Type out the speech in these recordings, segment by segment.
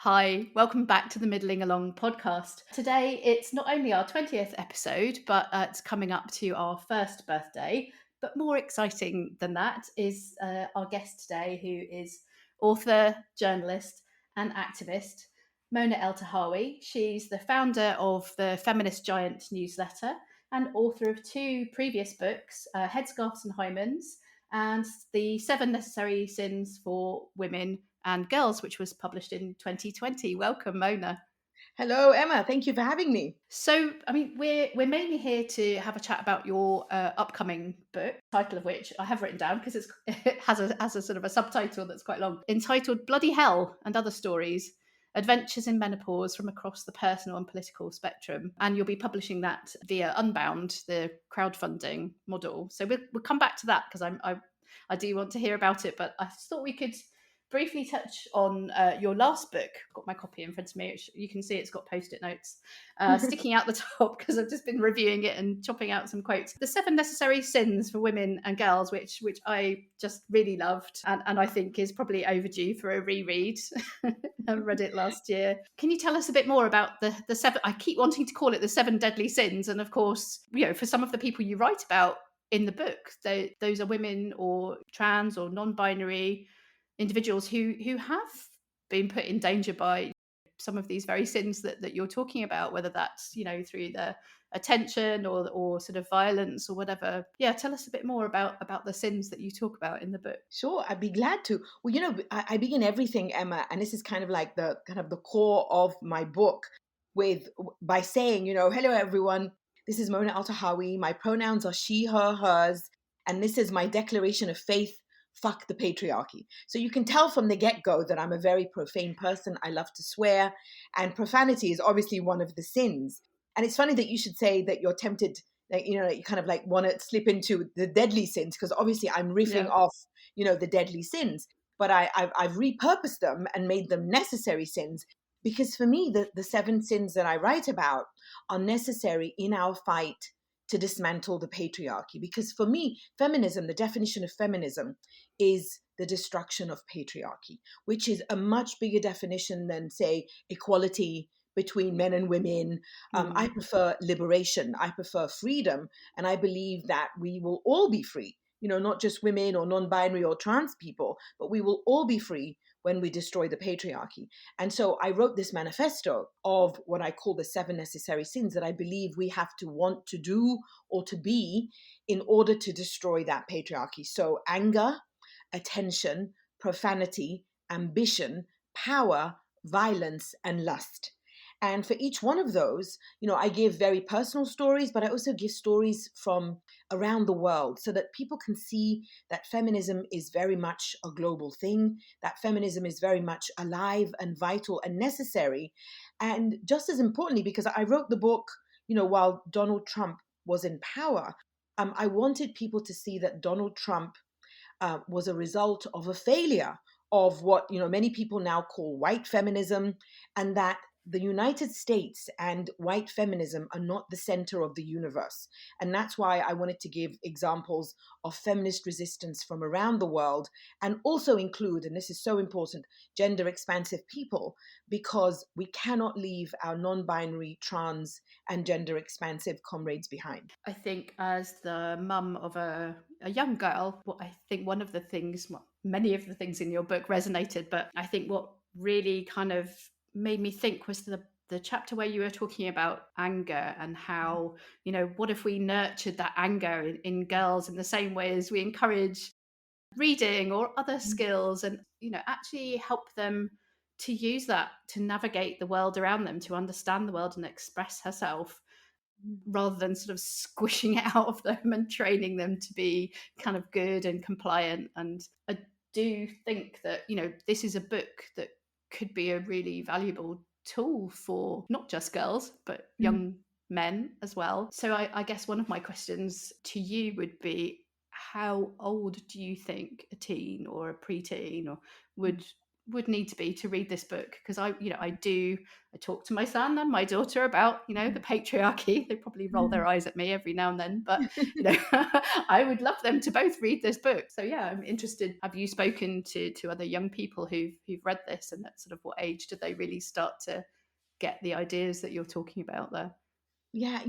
Hi, welcome back to the Middling Along podcast. Today, it's not only our 20th episode, but it's coming up to our first birthday. But more exciting than that is our guest today, who is author, journalist, and activist, Mona Eltahawy. She's the founder of the Feminist Giant newsletter and author of two previous books, Headscarves and Hymens, and The Seven Necessary Sins for Women and Girls, which was published in 2020. Welcome, Mona. Hello, Emma. Thank you for having me. So, we're mainly here to have a chat about your upcoming book, title of which I have written down because it has a sort of a subtitle that's quite long, entitled "Bloody Hell and Other Stories: Adventures in Menopause from Across the Personal and Political Spectrum." And you'll be publishing that via Unbound, the crowdfunding model. So we'll come back to that because I do want to hear about it, but I thought we could briefly touch on your last book. I've got my copy in front of me, which you can see it's got post-it notes sticking out the top because I've just been reviewing it and chopping out some quotes. The Seven Necessary Sins for Women and Girls, which I just really loved and I think is probably overdue for a reread. I read it last year. Can you tell us a bit more about the seven? I keep wanting to call it the seven deadly sins, and of course, for some of the people you write about in the book, those are women or trans or non-binary individuals who have been put in danger by some of these very sins that you're talking about, whether that's through the attention or sort of violence or whatever. Yeah, tell us a bit more about the sins that you talk about in the book. Sure, I'd be glad to. Well, I begin everything, Emma, and this is kind of like the core of my book, with by saying, hello everyone. This is Mona Eltahawy. My pronouns are she, her, hers, and this is my declaration of faith. Fuck the patriarchy. So you can tell from the get-go that I'm a very profane person. I love to swear, and profanity is obviously one of the sins. And it's funny that you should say that you're tempted, like, you kind of like want to slip into the deadly sins, because obviously I'm riffing Yeah. off, the deadly sins, but I've repurposed them and made them necessary sins, because for me, the seven sins that I write about are necessary in our fight to dismantle the patriarchy. Because for me, feminism, the definition of feminism is the destruction of patriarchy, which is a much bigger definition than, say, equality between men and women. I prefer liberation. I prefer freedom. And I believe that we will all be free, not just women or non-binary or trans people, but we will all be free when we destroy the patriarchy. And so I wrote this manifesto of what I call the seven necessary sins that I believe we have to want to do or to be in order to destroy that patriarchy. So anger, attention, profanity, ambition, power, violence, and lust. And for each one of those, I give very personal stories, but I also give stories from around the world so that people can see that feminism is very much a global thing, that feminism is very much alive and vital and necessary. And just as importantly, because I wrote the book, while Donald Trump was in power, I wanted people to see that Donald Trump was a result of a failure of what many people now call white feminism, and that the United States and white feminism are not the center of the universe. And that's why I wanted to give examples of feminist resistance from around the world, and also include, and this is so important, gender-expansive people, because we cannot leave our non-binary, trans, and gender-expansive comrades behind. I think as the mum of a young girl, what I think one of the things, well, many of the things in your book resonated, but I think what really kind of made me think was the chapter where you were talking about anger and how, what if we nurtured that anger in girls in the same way as we encourage reading or other skills, and actually help them to use that to navigate the world around them, to understand the world and express herself, rather than sort of squishing it out of them and training them to be kind of good and compliant. And I do think that, this is a book that could be a really valuable tool for not just girls, but young men as well. So I guess one of my questions to you would be, how old do you think a teen or a preteen or would would need to be to read this book, because I talk to my son and my daughter about, the patriarchy. They probably roll their eyes at me every now and then, but I would love them to both read this book. So yeah, I'm interested. Have you spoken to other young people who've read this, and at sort of what age did they really start to get the ideas that you're talking about there? Yeah,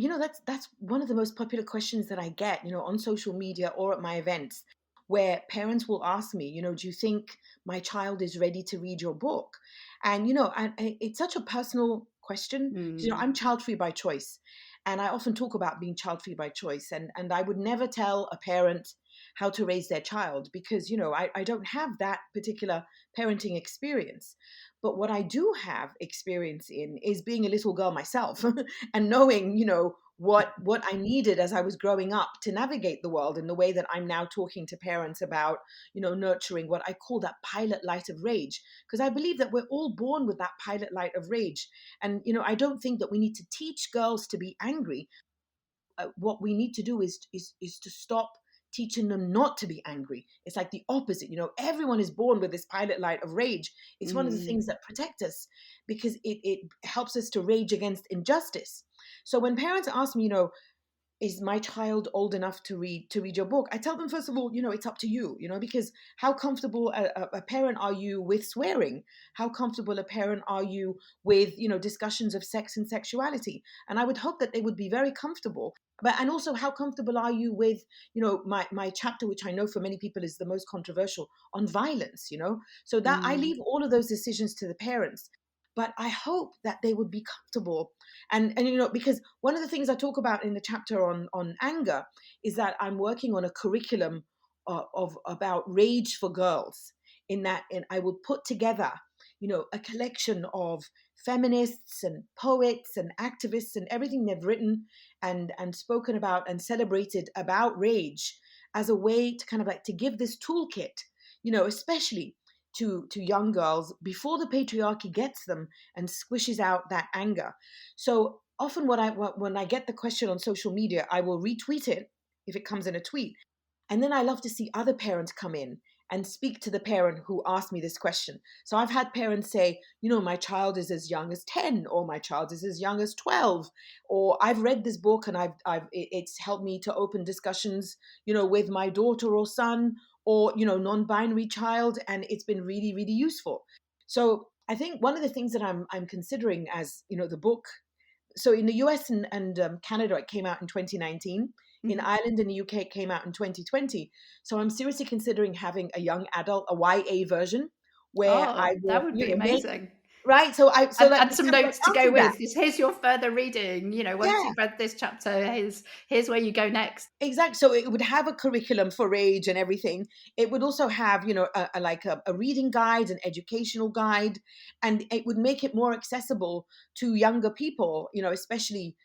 that's one of the most popular questions that I get, on social media or at my events, where parents will ask me, do you think my child is ready to read your book? And it's such a personal question. 'Cause, Mm, I'm child free by choice, and I often talk about being child free by choice. And I would never tell a parent how to raise their child, because I don't have that particular parenting experience. But what I do have experience in is being a little girl myself and knowing, what I needed as I was growing up to navigate the world in the way that I'm now talking to parents about, nurturing what I call that pilot light of rage. Because I believe that we're all born with that pilot light of rage. And, I don't think that we need to teach girls to be angry. What we need to do is to stop teaching them not to be angry. It's like the opposite. Everyone is born with this pilot light of rage. It's one of the mm, things that protect us, because it helps us to rage against injustice. So when parents ask me, is my child old enough to read your book? I tell them, first of all, it's up to you, because how comfortable a parent are you with swearing? How comfortable a parent are you with, discussions of sex and sexuality? And I would hope that they would be very comfortable. And also, how comfortable are you with, my chapter, which I know for many people is the most controversial, on violence? So that I mm, leave all of those decisions to the parents. But I hope that they would be comfortable. And because one of the things I talk about in the chapter on anger is that I'm working on a curriculum of about rage for girls, in that, and I will put together, a collection of feminists and poets and activists and everything they've written and spoken about and celebrated about rage, as a way to kind of like to give this toolkit, especially to young girls, before the patriarchy gets them and squishes out that anger. So often, when I get the question on social media, I will retweet it if it comes in a tweet, and then I love to see other parents come in and speak to the parent who asked me this question. So I've had parents say, my child is as young as 10, or my child is as young as 12, or I've read this book and it's helped me to open discussions, with my daughter or son, or, non-binary child, and it's been really, really useful. So I think one of the things that I'm considering as, the book, so in the US and Canada, it came out in 2019. In mhm. Ireland and the UK, it came out in 2020. So I'm seriously considering having a young adult, a YA version, where Oh, I that will, would be make, amazing. right. So that And it's some kind of like notes to go counting that. with. Here's your further reading. Once Yeah. you've read this chapter, here's where you go next. Exactly. So it would have a curriculum for age and everything. It would also have, a reading guide, an educational guide, and it would make it more accessible to younger people, especially,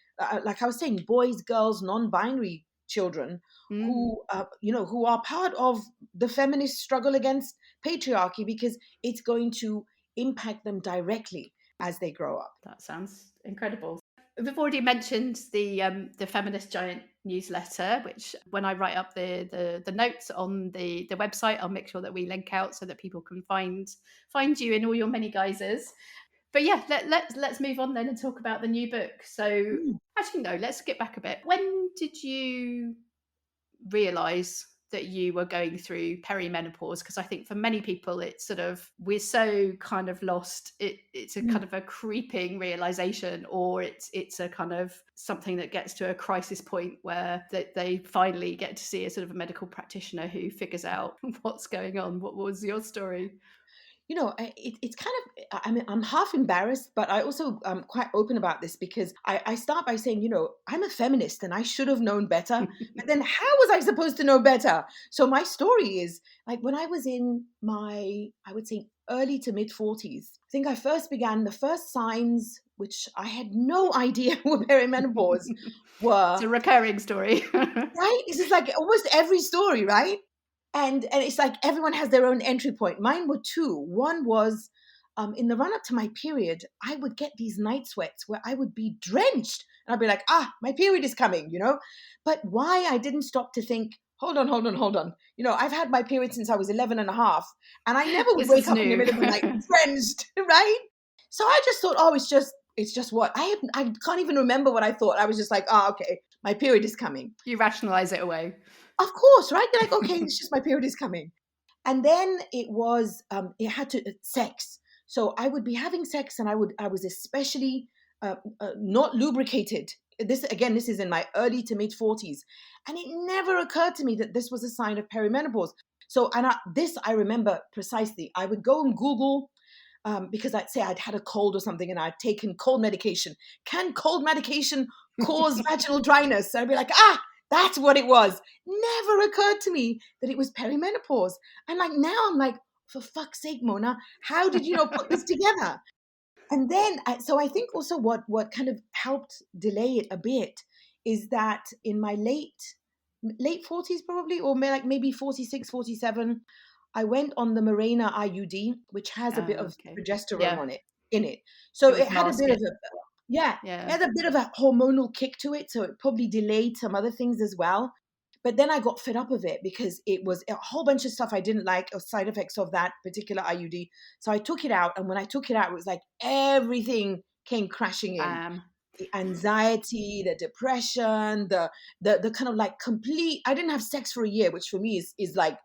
like I was saying, boys, girls, non-binary children Mm, who are part of the feminist struggle against patriarchy, because it's going to impact them directly as they grow up. that sounds incredible. We've already mentioned the Feminist Giant newsletter, which when I write up the notes on the website, I'll make sure that we link out so that people can find you in all your many guises. But yeah, let's move on then and talk about the new book. So Mm. actually, no, let's skip back a bit. When did you realize that you were going through perimenopause? Because I think for many people it's sort of, we're so kind of lost, it's a kind Mm. of a creeping realization, or it's a kind of something that gets to a crisis point where they finally get to see a sort of a medical practitioner who figures out what's going on. What was your story? It's kind of, I mean, I'm half embarrassed, but I also am quite open about this, because I start by saying, I'm a feminist and I should have known better. But then how was I supposed to know better? So my story is, like, when I was in my, I would say, early to mid 40s, I think I first began the first signs, which I had no idea were perimenopause, It's were, a recurring story. right? This is like almost every story, right? And it's like everyone has their own entry point. Mine were two. One was, in the run up to my period, I would get these night sweats where I would be drenched, and I'd be like, my period is coming. But why I didn't stop to think, hold on. You know, I've had my period since I was 11 and a half, and I never would This wake is up in the new. middle of the night drenched, right? So I just thought, oh, it's just what? I can't even remember what I thought. I was just like, oh, okay, my period is coming. You rationalize it away. Of course, right? You're like, okay, it's just my period is coming. And then it had to sex. So I would be having sex, and I was especially not lubricated. This is in my early to mid 40s, and it never occurred to me that this was a sign of perimenopause. So, this I remember precisely. I would go and Google, because I'd say I'd had a cold or something, and I'd taken cold medication. Can cold medication cause vaginal dryness? And I'd be like, that's what it was. Never occurred to me that it was perimenopause. And like now I'm like, for fuck's sake, Mona, how did you put this together? And then, so I think also what kind of helped delay it a bit is that in my late 40s probably, or maybe 46, 47, I went on the Mirena IUD, which has a bit of Okay. progesterone Yeah. in it. So So it would it had a mask bit it. of it Yeah. had a bit of a hormonal kick to it. So it probably delayed some other things as well. But then I got fed up of it because it was a whole bunch of stuff I didn't like, or side effects of that particular IUD. So I took it out. And when I took it out, it was like everything came crashing in. Bam. The anxiety, the depression, the kind of like complete. I didn't have sex for a year, which for me is like,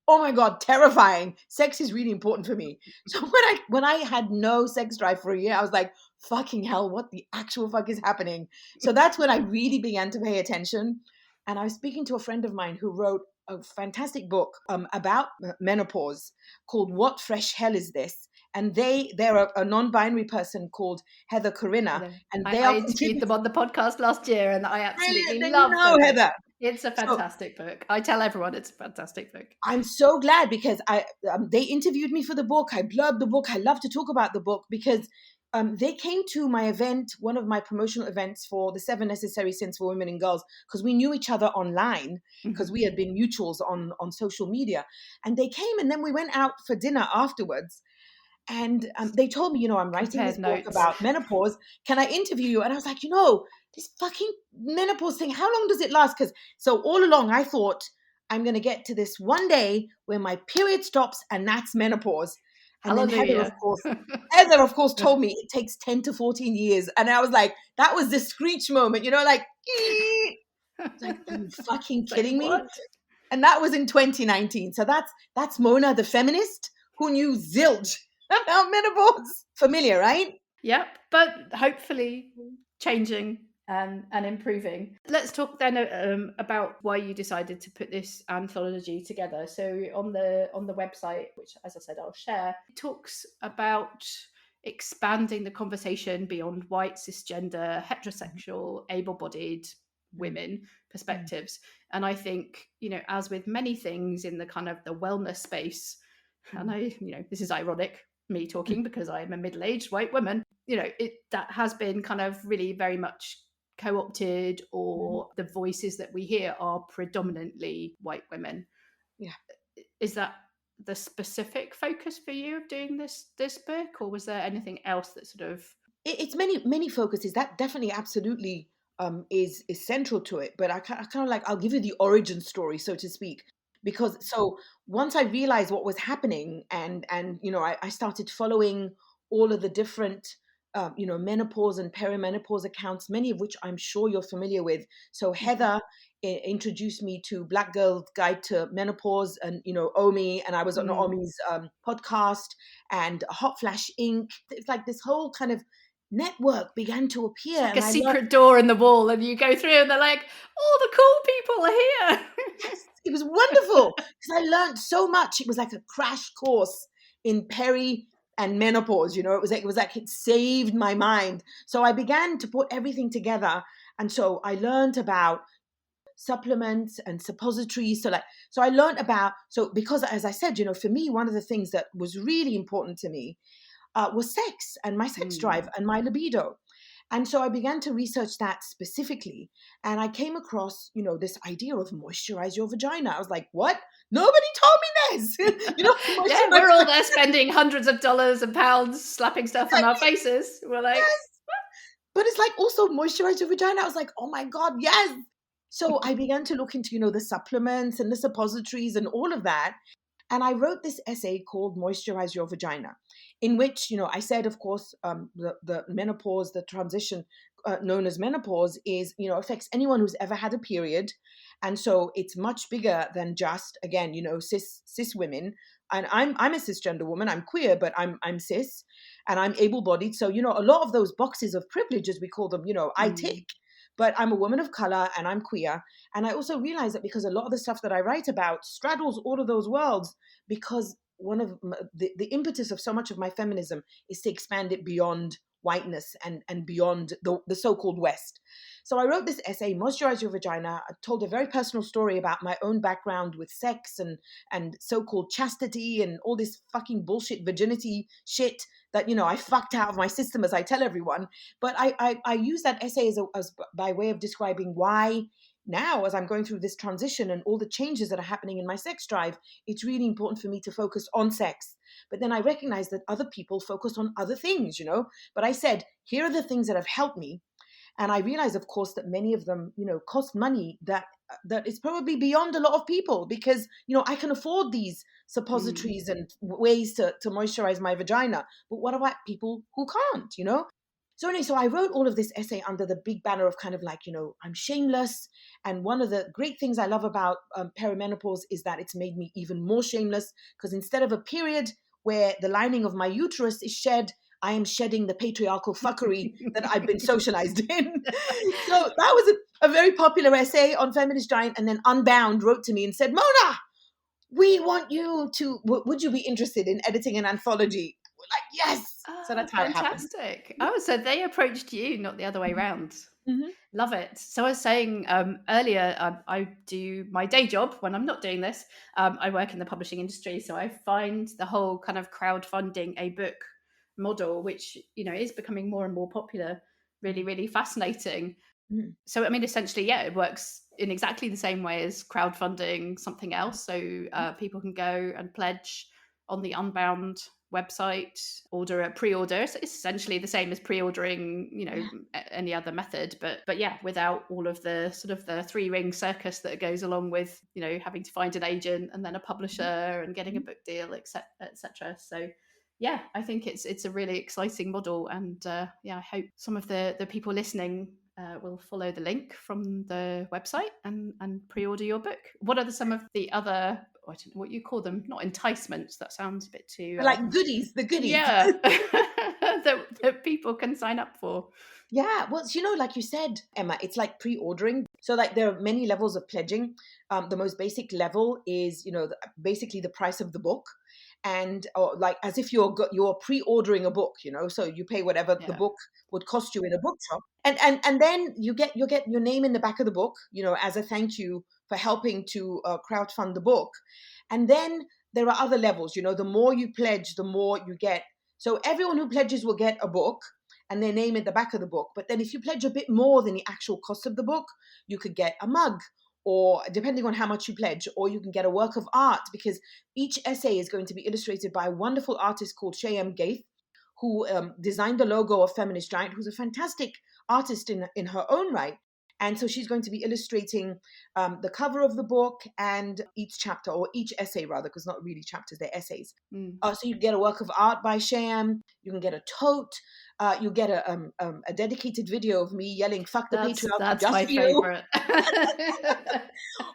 oh my God, terrifying. Sex is really important for me. So when I had no sex drive for a year, I was like, fucking hell, what the actual fuck is happening? So that's when I really began to pay attention. And I was speaking to a friend of mine who wrote a fantastic book about menopause called What Fresh Hell Is This? And they're a non-binary person called Heather Corinna, and they I are interviewed them contributing. on the podcast last year, and I Brilliant. absolutely Then you love know, their book. Heather. It's a So fantastic book. I tell everyone it's a fantastic book. I'm so glad because they interviewed me for the book. I blurbed the book. I love to talk about the book because they came to my event, one of my promotional events for the 7 Necessary Sins for Women and Girls, because we knew each other online, because we had been mutuals on social media. And they came, and then we went out for dinner afterwards. And they told me, I'm writing this Compared book notes. about menopause. Can I interview you? And I was like, this fucking menopause thing, how long does it last? Because so all along I thought I'm going to get to this one day where my period stops, and that's menopause. And then Hallelujah. Heather, of course, told me it takes 10 to 14 years. And I was like, that was the screech moment, like, like, are you fucking kidding me? What? And that was in 2019. So that's Mona, the feminist, who knew zilch about menopause. Familiar, right? Yep, but hopefully changing and improving. Let's talk then about why you decided to put this anthology together. So on the website, which as I said I'll share, it talks about expanding the conversation beyond white, cisgender, heterosexual, able-bodied women perspectives. And I think, as with many things in the kind of the wellness space, and this is ironic, me talking because I'm a middle-aged white woman, that has been kind of really very much co-opted, or the voices that we hear are predominantly white women. Yeah. Is that the specific focus for you of doing this book, or was there anything else that sort of... It's many focuses. That definitely absolutely is central to it. But I kind of like, I'll give you the origin story, so to speak. Because so once I realized what was happening, and I started following all of the different menopause and perimenopause accounts, many of which I'm sure you're familiar with. So Heather introduced me to Black Girl's Guide to Menopause, and Omi, and I was on Omi's podcast, and Hot Flash Inc. It's like this whole kind of network began to appear. It's like a secret door in the wall, and you go through and they're like, all the cool people are here. Yes, it was wonderful because I learned so much. It was like a crash course in peri and menopause. It was like it saved my mind. So I began to put everything together, and so I learned about supplements and suppositories. So I learned about, because as I said, for me, one of the things that was really important to me was sex and my sex drive and my libido. And so I began to research that specifically. And I came across, this idea of moisturize your vagina. I was like, what? Nobody told me this. Yeah, we're all there spending hundreds of dollars and pounds slapping stuff on our faces. We're like... Yes. But it's like also moisturize your vagina. I was like, oh my God, yes. So I began to look into, the supplements and the suppositories and all of that. And I wrote this essay called Moisturize Your Vagina, in which, I said, of course, the menopause, the transition known as menopause is, affects anyone who's ever had a period. And so it's much bigger than just, again, cis women. And I'm a cisgender woman. I'm queer, but I'm cis and I'm able-bodied. So, a lot of those boxes of privilege, as we call them, I tick. But I'm a woman of color and I'm queer. And I also realize that because a lot of the stuff that I write about straddles all of those worlds, because one of the impetus of so much of my feminism is to expand it beyond whiteness and beyond the so-called West. So I wrote this essay, Moisturize Your Vagina. I told a very personal story about my own background with sex and so-called chastity and all this fucking bullshit virginity shit that, I fucked out of my system, as I tell everyone. But I use that essay as by way of describing why now, as I'm going through this transition and all the changes that are happening in my sex drive, it's really important for me to focus on sex. But then I recognize that other people focus on other things, But I said, here are the things that have helped me. And I realize, of course, that many of them, cost money that is probably beyond a lot of people because, I can afford these suppositories and ways to moisturize my vagina. But what about people who can't, So anyway, so I wrote all of this essay under the big banner of kind of like, I'm shameless. And one of the great things I love about perimenopause is that it's made me even more shameless because instead of a period where the lining of my uterus is shed, I am shedding the patriarchal fuckery that I've been socialized in. So that was a very popular essay on Feminist Giant. And then Unbound wrote to me and said, Mona, we want you to, would you be interested in editing an anthology? We're like, yes. So that's how it happened. Fantastic. Oh, so they approached you, not the other way around. Mm-hmm. Love it. So I was saying earlier, I do my day job when I'm not doing this. I work in the publishing industry, so I find the whole kind of crowdfunding a book model, which is becoming more and more popular, really, really fascinating. Mm-hmm. So I mean, essentially, yeah, it works in exactly the same way as crowdfunding something else. So people can go and pledge on the Unbound website, order a pre-order. So it's essentially the same as pre-ordering, any other method, but yeah, without all of the sort of the three-ring circus that goes along with, having to find an agent and then a publisher and getting a book deal, etc. So yeah, I think it's a really exciting model, and yeah, I hope some of the people listening will follow the link from the website and pre-order your book. What are some of the other, I don't know what you call them, not enticements, that sounds a bit too like goodies, the goodies, yeah, that people can sign up for? Yeah, well, like you said, Emma, it's like pre-ordering. So like there are many levels of pledging. The most basic level is, basically the price of the book. And like as if you're pre-ordering a book, so you pay whatever the book would cost you in a bookshop. And then you get your name in the back of the book, as a thank you for helping to crowdfund the book. And then there are other levels, the more you pledge, the more you get. So everyone who pledges will get a book and their name in the back of the book. But then if you pledge a bit more than the actual cost of the book, you could get a mug, or depending on how much you pledge, or you can get a work of art, because each essay is going to be illustrated by a wonderful artist called Shayam Gaith, who designed the logo of Feminist Giant, who's a fantastic artist in her own right. And so she's going to be illustrating the cover of the book and each chapter, or each essay rather, because not really chapters, they're essays. So you get a work of art by Shayam, you can get a tote, you get a dedicated video of me yelling, fuck the patriarchy, that's just my for you. favorite.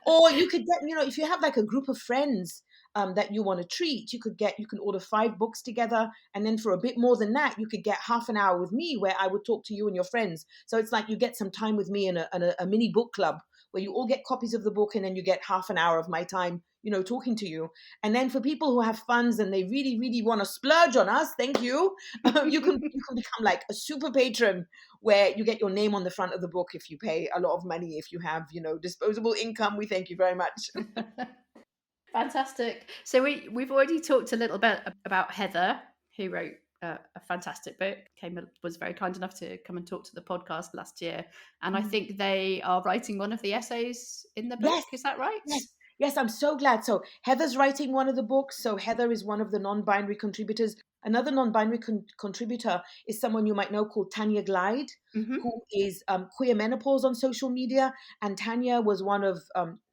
Or you could get, if you have like a group of friends that you want to treat, you can order 5 books together. And then for a bit more than that, you could get half an hour with me where I would talk to you and your friends. So it's like you get some time with me in a mini book club where you all get copies of the book, and then you get half an hour of my time, talking to you. And then for people who have funds and they really, really want to splurge on us, thank you. You can become like a super patron where you get your name on the front of the book if you pay a lot of money. If you have, disposable income, we thank you very much. Fantastic. So we've already talked a little bit about Heather, who wrote a fantastic book, was very kind enough to come and talk to the podcast last year. And I think they are writing one of the essays in the book. Yes. Is that right? Yes, I'm so glad. So Heather's writing one of the books. So Heather is one of the non-binary contributors. Another non-binary contributor is someone you might know called Tanya Glide, Hmm. who is queer menopause on social media. And Tanya was one of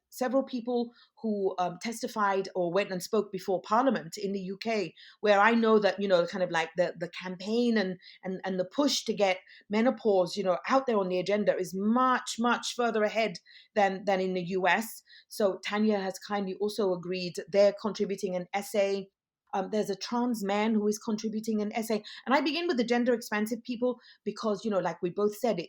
several people who testified or went and spoke before Parliament in the UK, where I know that, kind of like the campaign and the push to get menopause, out there on the agenda is much, much further ahead than in the US. So Tanya has kindly also agreed. They're contributing an essay. There's a trans man who is contributing an essay. And I begin with the gender expansive people because, like we both said,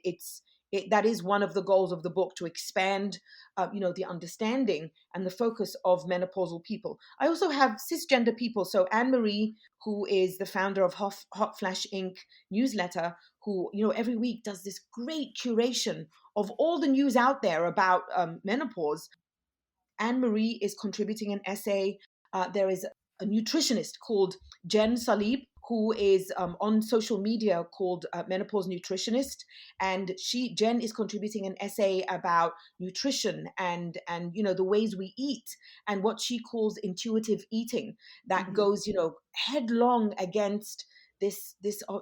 that is one of the goals of the book, to expand, the understanding and the focus of menopausal people. I also have cisgender people. So Anne Marie, who is the founder of Hot Flash Inc. newsletter, who, every week does this great curation of all the news out there about menopause. Anne Marie is contributing an essay. There is a nutritionist called Jen Salib, who is on social media called Menopause Nutritionist, and Jen is contributing an essay about nutrition and the ways we eat and what she calls intuitive eating that Hmm. goes headlong against this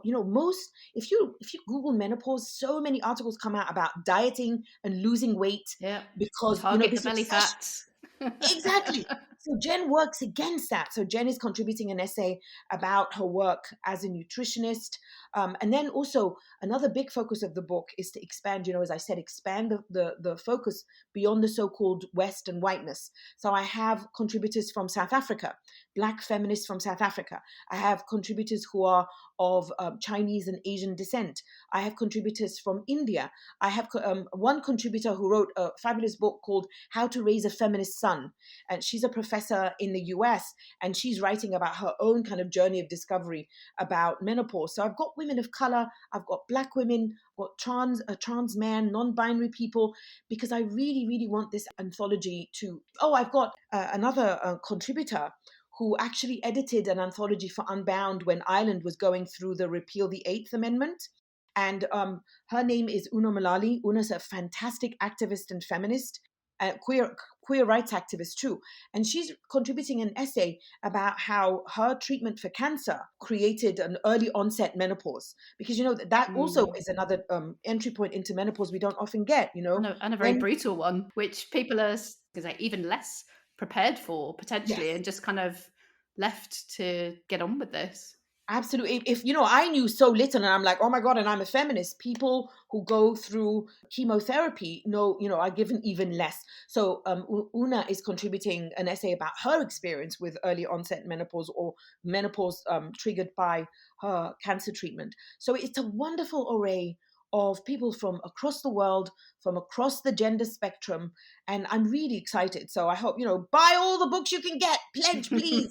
most, if you Google menopause, so many articles come out about dieting and losing weight Yeah. because Target the this belly obsession. fats. Exactly. So Jen works against that. So Jen is contributing an essay about her work as a nutritionist. And then also another big focus of the book is to expand, as I said, expand the focus beyond the so-called West and whiteness. So I have contributors from South Africa, Black feminists from South Africa. I have contributors who are of Chinese and Asian descent. I have contributors from India. I have one contributor who wrote a fabulous book called How to Raise a Feminist Son. And she's a professor in the US, and she's writing about her own kind of journey of discovery about menopause. So I've got women of color, I've got Black women, I've got a trans man, non-binary people, because I really, really want this anthology to. Oh, I've got another contributor who actually edited an anthology for Unbound when Ireland was going through the repeal the Eighth Amendment. And her name is Una Malali. Una's a fantastic activist and feminist, queer rights activist too. And she's contributing an essay about how her treatment for cancer created an early onset menopause. Because, that also Mm. is another entry point into menopause we don't often get, And a very when, brutal one, which people are even less prepared for potentially, yes. and just kind of left to get on with this. Absolutely. If I knew so little and I'm like, oh my God, and I'm a feminist, people who go through chemotherapy know, are given even less. So Una is contributing an essay about her experience with early onset menopause or menopause triggered by her cancer treatment. So it's a wonderful array of people from across the world, from across the gender spectrum. And I'm really excited. So I hope, buy all the books you can get. Pledge, please.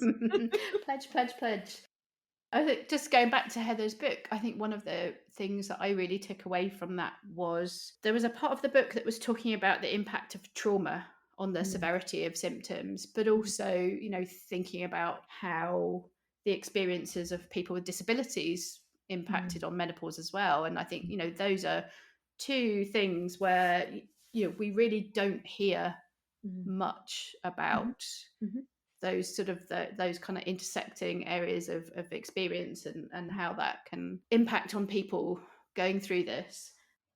Pledge, pledge, pledge. I think just going back to Heather's book, I think one of the things that I really took away from that was there was a part of the book that was talking about the impact of trauma on the Mm, severity of symptoms, but mm, also, thinking about how the experiences of people with disabilities mm, impacted on menopause as well. And I think, those are two things where, we really don't hear mm, much mhm, about mhm. those sort of those kind of intersecting areas of experience, and how that can impact on people going through this.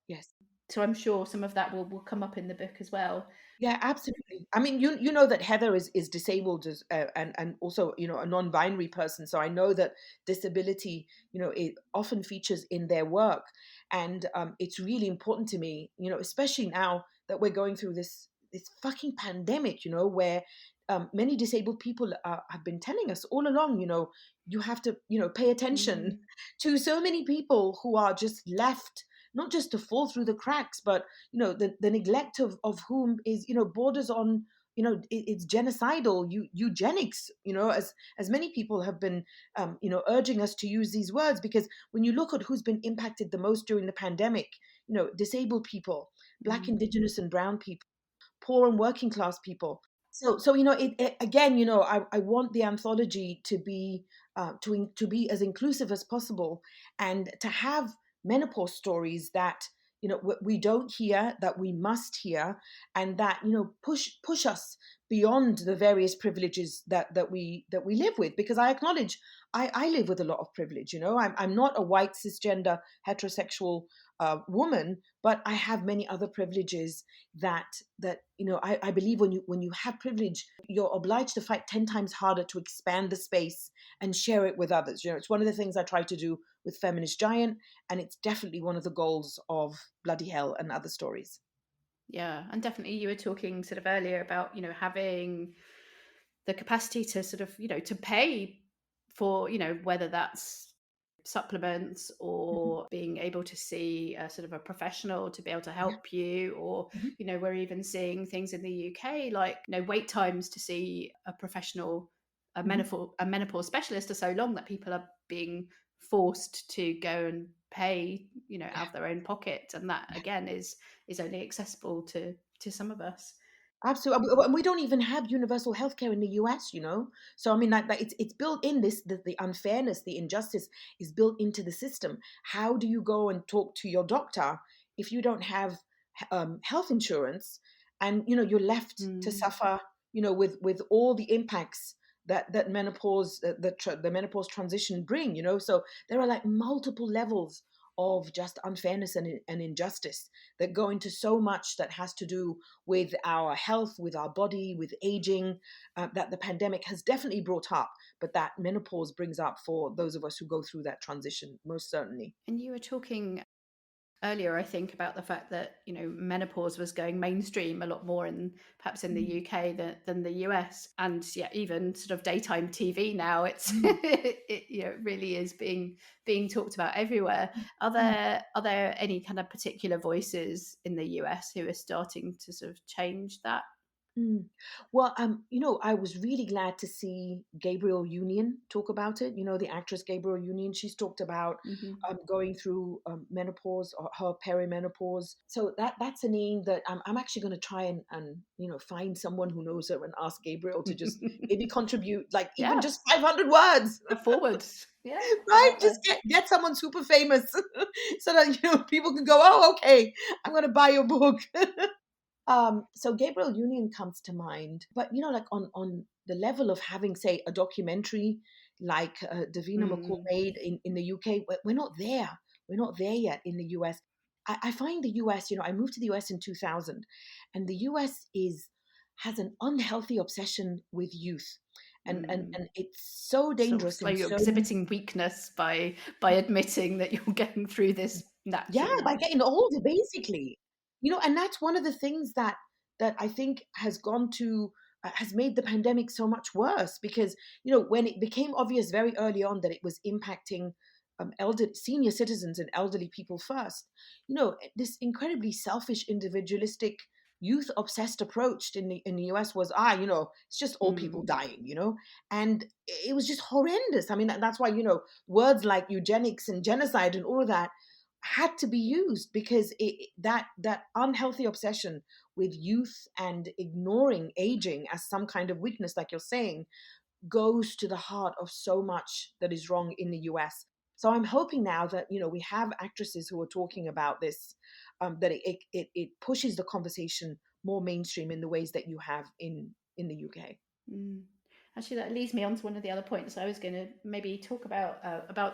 Yes. So I'm sure some of that will come up in the book as well. Yeah, absolutely. I mean, you know that Heather is disabled as and also a non-binary person. So I know that disability it often features in their work, and it's really important to me. Especially now that we're going through this fucking pandemic. Where many disabled people have been telling us all along. You have to pay attention Mm, to so many people who are just left not just to fall through the cracks, but the neglect of whom is borders on it's genocidal eugenics, as many people have been urging us to use these words, because when you look at who's been impacted the most during the pandemic, disabled people, Black, mm. Indigenous and brown people, poor and working class people. So it again, I want the anthology to be to be as inclusive as possible, and to have menopause stories that we don't hear, that we must hear, and that push us beyond the various privileges that we live with. Because I acknowledge I live with a lot of privilege. I'm not a white cisgender heterosexual woman, but I have many other privileges that I believe when you have privilege, you're obliged to fight 10 times harder to expand the space and share it with others. It's one of the things I try to do with Feminist Giant, and it's definitely one of the goals of Bloody Hell and Other Stories. Yeah, and definitely you were talking sort of earlier about, having the capacity to sort of, to pay for, whether that's supplements Mhm. or being able to see a sort of a professional to be able to Yeah. help you, or, Mhm. we're even seeing things in the UK like, wait times to see a professional, Mhm. a menopause specialist are so long that people are being forced to go and pay, Yeah. out of their own pocket, and that again is only accessible to some of us. Absolutely. And we don't even have universal healthcare in the US. So I mean, that it's built in this, the unfairness, the injustice is built into the system. How do you go and talk to your doctor if you don't have health insurance, and you're left to Mm. suffer, with all the impacts that menopause, the menopause transition bring. So there are like multiple levels of just unfairness and injustice that go into so much that has to do with our health, with our body, with aging, that the pandemic has definitely brought up, but that menopause brings up for those of us who go through that transition, most certainly. And you were talking earlier, I think, about the fact that menopause was going mainstream a lot more in perhaps in the Mm, UK than the US, and yeah, even sort of daytime TV now, it's mm, it really is being talked about everywhere. Are mm. there any kind of particular voices in the US who are starting to sort of change that? Mm. Well, I was really glad to see Gabrielle Union talk about it. The actress Gabrielle Union, she's talked about Hmm. going through menopause or her perimenopause. So that's a name that I'm actually going to try and find someone who knows her and ask Gabrielle to just maybe contribute, like even Yeah, just 500 words, a forward. Yeah, get right? out Just there. get someone super famous so that people can go, oh, okay, I'm going to buy your book. So Gabriel Union comes to mind, but like on the level of having, say, a documentary like Davina McCall Mm. made in the UK, we're not there. We're not there yet in the US. I find the US, I moved to the US in 2000, and the US has an unhealthy obsession with youth, Mm. and it's so Sort of dangerous like in you're so exhibiting weakness by admitting that you're going through this yeah, naturally. by getting older, basically. And that's one of the things that I think has made the pandemic so much worse, because when it became obvious very early on that it was impacting elder senior citizens and elderly people first, this incredibly selfish, individualistic, youth obsessed approach in the US was, it's just old people Mm. dying, and it was just horrendous. I mean, that's why words like eugenics and genocide and all of that had to be used, because that unhealthy obsession with youth and ignoring aging as some kind of weakness, like you're saying, goes to the heart of so much that is wrong in the US. So I'm hoping now that we have actresses who are talking about this, that it pushes the conversation more mainstream in the ways that you have in the UK. Mm. Actually, that leads me on to one of the other points I was going to maybe talk about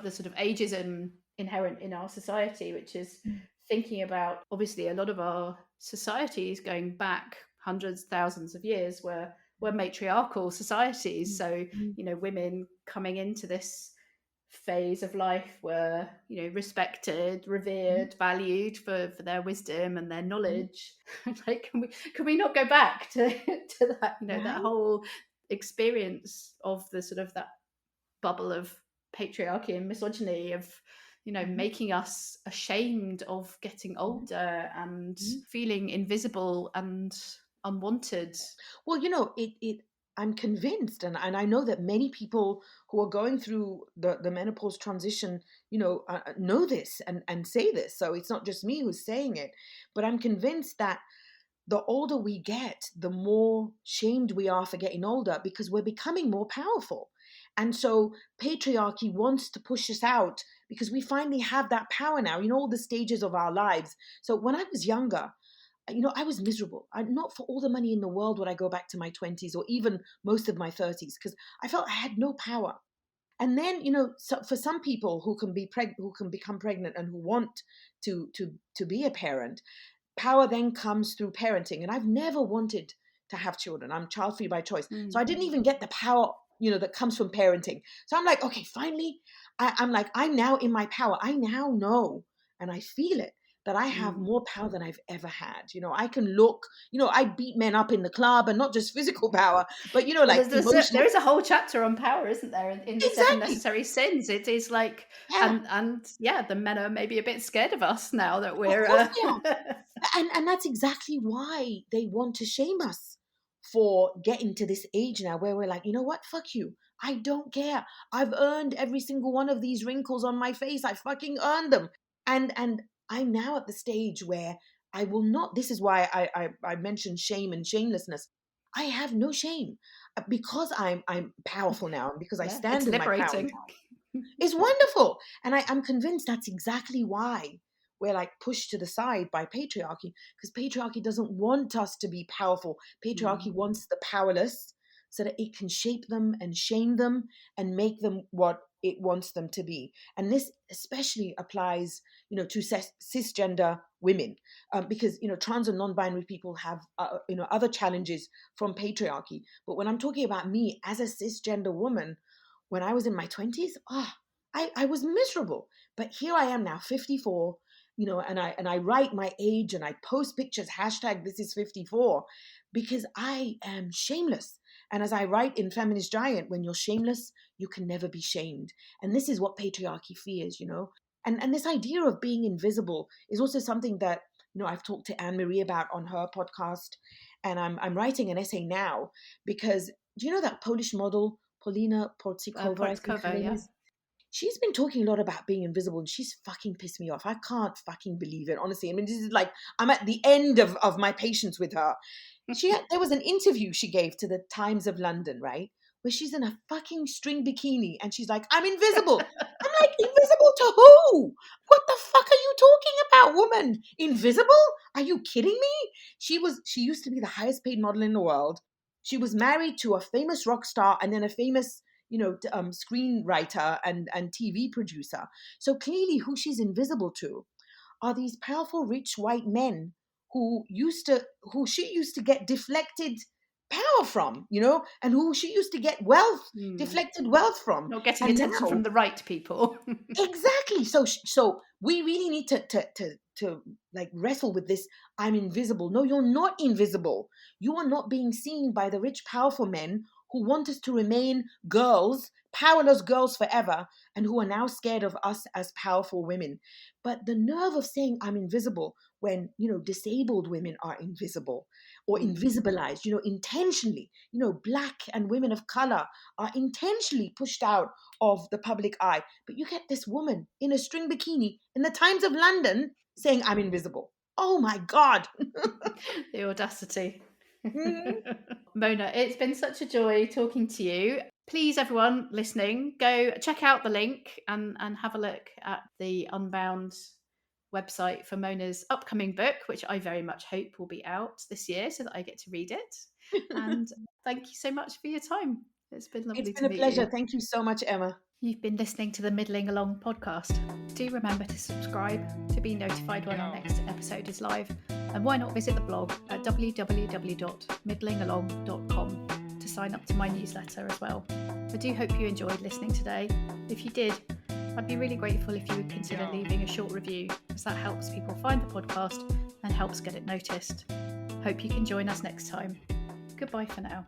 the sort of ageism inherent in our society, which is thinking about, obviously a lot of our societies going back hundreds, thousands of years were matriarchal societies. So Mm, women coming into this phase of life were respected, mm, revered, valued for their wisdom and their mm. knowledge. Like, can we not go back to to that, that Right? whole experience of the sort of that bubble of patriarchy and misogyny, of Mhm, making us ashamed of getting mhm, older and mhm. feeling invisible and unwanted. Well, I'm convinced, and I know that many people who are going through the menopause transition, know this and say this. So it's not just me who's saying it, but I'm convinced that the older we get, the more shamed we are for getting older, because we're becoming more powerful. And so patriarchy wants to push us out because we finally have that power now in all the stages of our lives. So when I was younger, I was miserable. Not for all the money in the world would I go back to my 20s or even most of my 30s, because I felt I had no power. And then, so for some people who can who can become pregnant and who want to be a parent, power then comes through parenting. And I've never wanted to have children. I'm child free by choice. So I didn't even get the power, that comes from parenting. So I'm like, okay, finally, I'm like, I'm now in my power. I now know, and I feel it, that I have more power than I've ever had. I can look, I beat men up in the club, and not just physical power, but, Well, like emotional. there is a whole chapter on power, isn't there, in the seven Exactly. necessary sins? It is like, Yeah. and yeah, the men are maybe a bit scared of us now that Of we're. course they are. And that's exactly why they want to shame us for getting to this age now where we're like, you know what? Fuck you. I don't care. I've earned every single one of these wrinkles on my face. I fucking earned them. And I'm now at the stage where I will not. This is why I mentioned shame and shamelessness. I have no shame because I'm powerful now, and because I Yeah, stand it's in my power liberating. now. It's wonderful. And I'm convinced that's exactly why we're like pushed to the side by patriarchy, because patriarchy doesn't want us to be powerful. Patriarchy wants the powerless so that it can shape them and shame them and make them what it wants them to be. And this especially applies, to cisgender women, because, trans and non-binary people have, other challenges from patriarchy. But when I'm talking about me as a cisgender woman, when I was in my 20s, I was miserable. But here I am now, 54, and I write my age and I post pictures, hashtag this is 54, because I am shameless. And as I write in Feminist Giant, when you're shameless, you can never be shamed. And this is what patriarchy fears, And this idea of being invisible is also something that, I've talked to Anne Marie about on her podcast. And I'm writing an essay now because, do you know that Polish model, Paulina Porcikova, I think her Porcikova, name yeah. is? She's been talking a lot about being invisible, and she's fucking pissed me off. I can't fucking believe it, honestly. I mean, this is like, I'm at the end of my patience with her. There was an interview she gave to the Times of London, right? Where she's in a fucking string bikini and she's like, I'm invisible. I'm like, invisible to who? What the fuck are you talking about, woman? Invisible? Are you kidding me? She used to be the highest paid model in the world. She was married to a famous rock star and then a famous, screenwriter and TV producer. So clearly who she's invisible to are these powerful, rich white men who she used to get deflected power from, and who she used to get deflected wealth from. Not getting And attention now, from the right people. exactly. So we really need to like wrestle with this. I'm invisible. No, you're not invisible. You are not being seen by the rich, powerful men who want us to remain girls, powerless girls forever, and who are now scared of us as powerful women. But the nerve of saying I'm invisible when, disabled women are invisible or invisibilized, intentionally, Black and women of color are intentionally pushed out of the public eye. But you get this woman in a string bikini in the Times of London saying I'm invisible. Oh my God. The audacity. Mhm. Mona, it's been such a joy talking to you. Please, everyone listening, go check out the link and have a look at the Unbound website for Mona's upcoming book, which I very much hope will be out this year so that I get to read it. And thank you so much for your time. It's been lovely It's to been a meet pleasure. you. Thank you so much, Emma. You've been listening to the Middling Along podcast. Do remember to subscribe to be notified when our next episode is live. And why not visit the blog at www.middlingalong.com to sign up to my newsletter as well. I do hope you enjoyed listening today. If you did, I'd be really grateful if you would consider leaving a short review, as that helps people find the podcast and helps get it noticed. Hope you can join us next time. Goodbye for now.